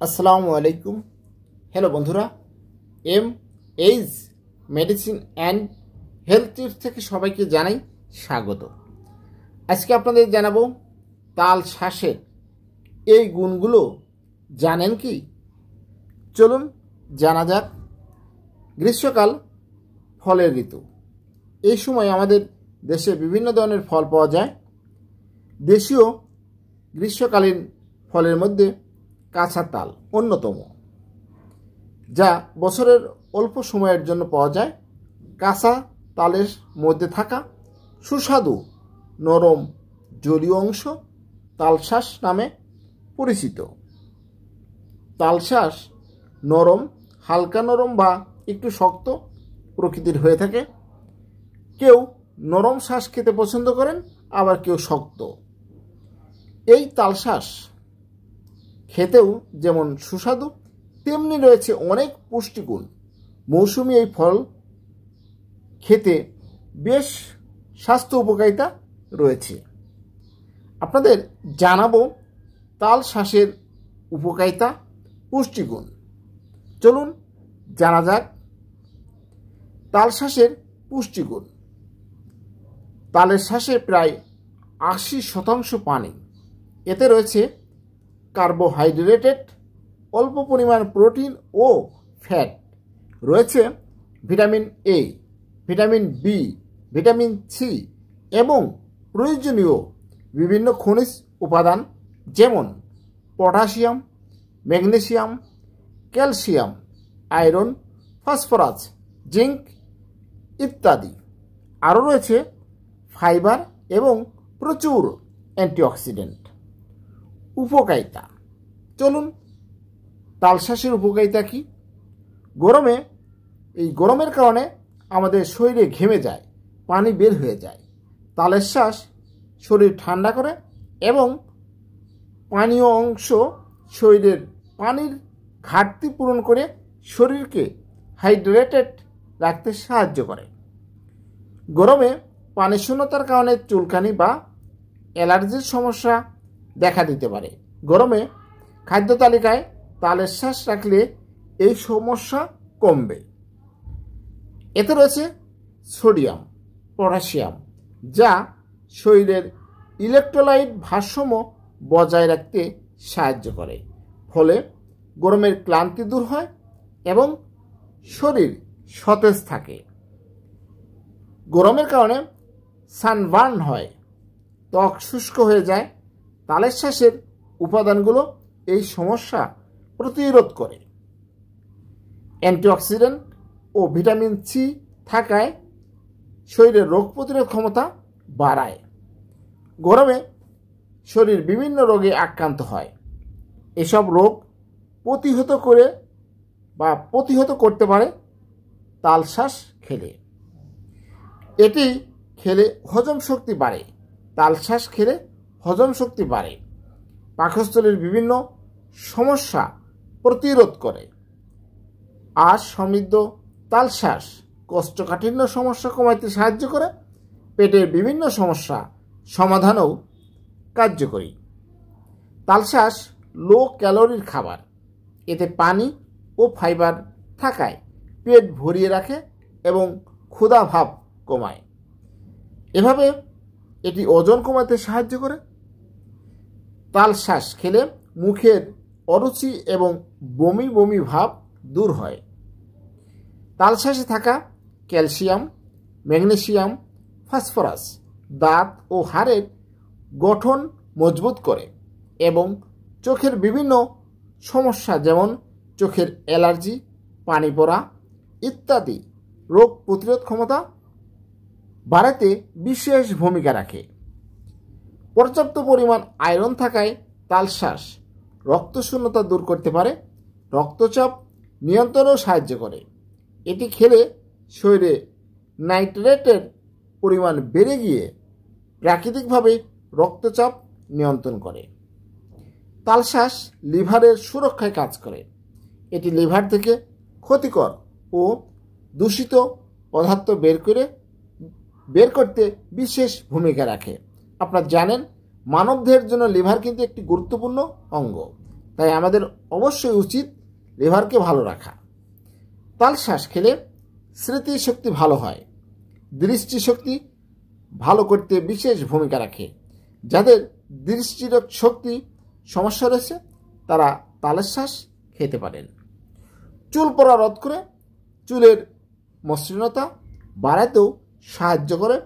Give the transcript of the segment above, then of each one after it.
আসসালামু আলাইকুম। হ্যালো বন্ধুরা, age medicine and health tips থেকে সবাইকে জানাই স্বাগত। আজকে আপনাদের জানাবো তাল শাঁসের এই গুণগুলো জানেন কি? চলুন জানা যাক। গ্রীষ্মকাল ফলের ঋতু। এই সময় আমাদের দেশে বিভিন্ন ধরনের ফল পাওয়া যায়। দেশীয় গ্রীষ্মকালীন ফলের মধ্যে কাঁচা তাল অন্যতম, যা বছরের অল্প সময়ের জন্য পাওয়া যায়। কাঁচা তালের মধ্যে থাকা সুস্বাদু নরম জলীয় অংশ তালশাঁস নামে পরিচিত। তালশাঁস নরম, হালকা নরম বা একটু শক্ত প্রকৃতির হয়ে থাকে। কেউ নরম শাঁস খেতে পছন্দ করেন, আবার কেউ শক্ত। এই তালশাঁস খেতেও যেমন সুস্বাদু, তেমনি রয়েছে অনেক পুষ্টিগুণ। মৌসুমি এই ফল খেতে বেশ স্বাস্থ্য উপকারিতা রয়েছে। আপনাদের জানাবো তাল শাঁসের উপকারিতা, পুষ্টিগুণ। চলুন জানা যাক তাল শাঁসের পুষ্টিগুণ। তালের শাঁসে প্রায় 80% পানি। এতে রয়েছে কার্বোহাইড্রেটেড, অল্প পরিমাণ প্রোটিন ও ফ্যাট। রয়েছে vitamin A, vitamin B, vitamin C এবং প্রয়োজনীয় বিভিন্ন খনিজ উপাদান যেমন potassium, magnesium, calcium, iron, phosphorus, zinc ইত্যাদি। আরও রয়েছে ফাইবার এবং প্রচুর অ্যান্টিঅক্সিডেন্ট। উপকারিতা। চলুন তালশাঁসের উপকারিতা কি? গরমের কারণে আমাদের শরীরে ঘেমে যায়, পানি বের হয়ে যায়। তালের শাঁস শরীর ঠান্ডা করে এবং পানীয় অংশ শরীরের পানির ঘাটতি পূরণ করে শরীরকে হাইড্রেটেড রাখতে সাহায্য করে। গরমে পানি শূন্যতার কারণে চুলকানি বা অ্যালার্জির সমস্যা দেখা দিতে পারে। গরমে খাদ্য তালিকায় তালের শাঁস রাখলে এই সমস্যা কমবে। এতে রয়েছে সোডিয়াম, পটাশিয়াম, যা শরীরের ইলেকট্রোলাইট ভারসাম্য বজায় রাখতে সাহায্য করে। ফলে গরমের ক্লান্তি দূর হয় এবং শরীর সতেজ থাকে। গরমের কারণে সানবার্ন হয়, ত্বক শুষ্ক হয়ে যায়। তালের শাঁসের উপাদানগুলো এই সমস্যা প্রতিরোধ করে। অ্যান্টিঅক্সিডেন্ট ও ভিটামিন সি থাকায় শরীরের রোগ প্রতিরোধ ক্ষমতা বাড়ায়। গরমে শরীর বিভিন্ন রোগে আক্রান্ত হয়। এসব রোগ প্রতিহত করতে পারে তালশাঁস খেলে। এটি খেলে হজম শক্তি বাড়ে। তালশাঁস খেলে হজম শক্তি বাড়ে। পাকস্থলীর বিভিন্ন সমস্যা প্রতিরোধ করে। আঁশ সমৃদ্ধ তালশাঁস কোষ্ঠকাঠিন্য সমস্যা কমাতে সাহায্য করে। পেটের বিভিন্ন সমস্যা সমাধানেও কার্যকরী। তালশাঁস লো ক্যালোরির খাবার। এতে পানি ও ফাইবার থাকায় পেট ভরিয়ে রাখে এবং ক্ষুধা ভাব কমায়। এভাবে এটি ওজন কমাতে সাহায্য করে। তালশাঁস খেলে মুখের অরুচি এবং বমি বমি ভাব দূর হয়। তালশাঁসে থাকা ক্যালসিয়াম, ম্যাগনেসিয়াম, ফসফরাস দাঁত ও হাড়ের গঠন মজবুত করে এবং চোখের বিভিন্ন সমস্যা যেমন চোখের অ্যালার্জি, পানি পড়া ইত্যাদি রোগ প্রতিরোধ ক্ষমতা বাড়াতে বিশেষ ভূমিকা রাখে। পর্যাপ্ত পরিমাণ আয়রন থাকায় তালশাঁস রক্তশূন্যতা দূর করতে পারে। রক্তচাপ নিয়ন্ত্রণেও সাহায্য করে। এটি খেলে শরীরে নাইট্রেটের পরিমাণ বেড়ে গিয়ে প্রাকৃতিকভাবে রক্তচাপ নিয়ন্ত্রণ করে। তালশাঁস লিভারের সুরক্ষায় কাজ করে। এটি লিভার থেকে ক্ষতিকর ও দূষিত পদার্থ বের করতে বিশেষ ভূমিকা রাখে। আপনারা জানেন মানবদেহের জন্য লিভার কিন্তু একটি গুরুত্বপূর্ণ অঙ্গ। তাই আমাদের অবশ্যই উচিত লিভারকে ভালো রাখা। তালশাঁস খেলে স্মৃতিশক্তি ভালো হয়, দৃষ্টিশক্তি ভালো করতে বিশেষ ভূমিকা রাখে। যাদের দৃষ্টির শক্তি সমস্যা রয়েছে তারা তালের শাঁস খেতে পারেন। চুল পড়া রোধ করে চুলের মসৃণতা বাড়াতেও সাহায্য করে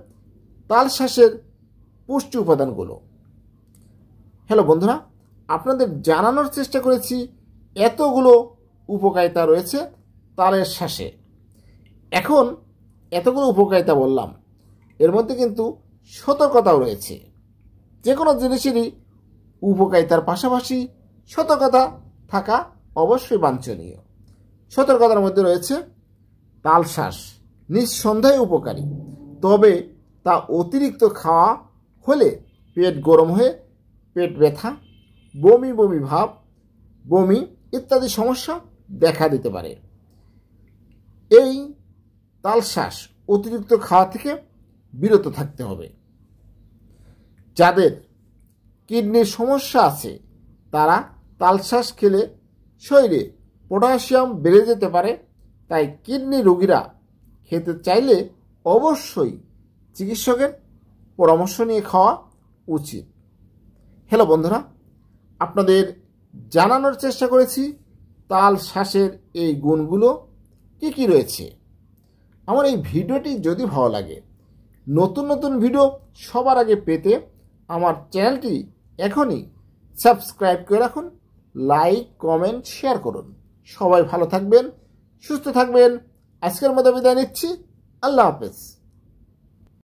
তালশাঁসের পুষ্টি উপাদানগুলো। হ্যালো বন্ধুরা, আপনাদের জানানোর চেষ্টা করেছি এতগুলো উপকারিতা রয়েছে তালের শাঁসে। এখন এতগুলো উপকারিতা বললাম, এর মধ্যে কিন্তু সতর্কতাও রয়েছে। যে কোনো জিনিসেরই উপকারিতার পাশাপাশি সতর্কতা থাকা অবশ্যই বাঞ্ছনীয়। সতর্কতার মধ্যে রয়েছে তালশাঁস নিঃসন্দেহে উপকারী, তবে তা অতিরিক্ত খাওয়া হলে পেট গরম হয়ে পেট ব্যথা, বমি বমি ভাব, বমি ইত্যাদি সমস্যা দেখা দিতে পারে। এই তালশাঁস অতিরিক্ত খাওয়া থেকে বিরত থাকতে হবে। যাদের কিডনির সমস্যা আছে তারা তালশাঁস খেলে শরীরে পটাশিয়াম বেড়ে যেতে পারে, তাই কিডনি রোগীরা খেতে চাইলে অবশ্যই চিকিৎসকের পরামর্শ নিয়ে খাওয়া উচিত। হ্যালো বন্ধুরা, আপনাদের জানানোর চেষ্টা করেছি তালশাঁসের এই গুণগুলো কী কী রয়েছে। আমার এই ভিডিওটি যদি ভালো লাগে, নতুন নতুন ভিডিও সবার আগে পেতে আমার চ্যানেলটি এখনই সাবস্ক্রাইব করে রাখুন, লাইক কমেন্ট শেয়ার করুন। সবাই ভালো থাকবেন, সুস্থ থাকবেন। আজকের মতো বিদায় নিচ্ছি। আল্লাহ হাফেজ।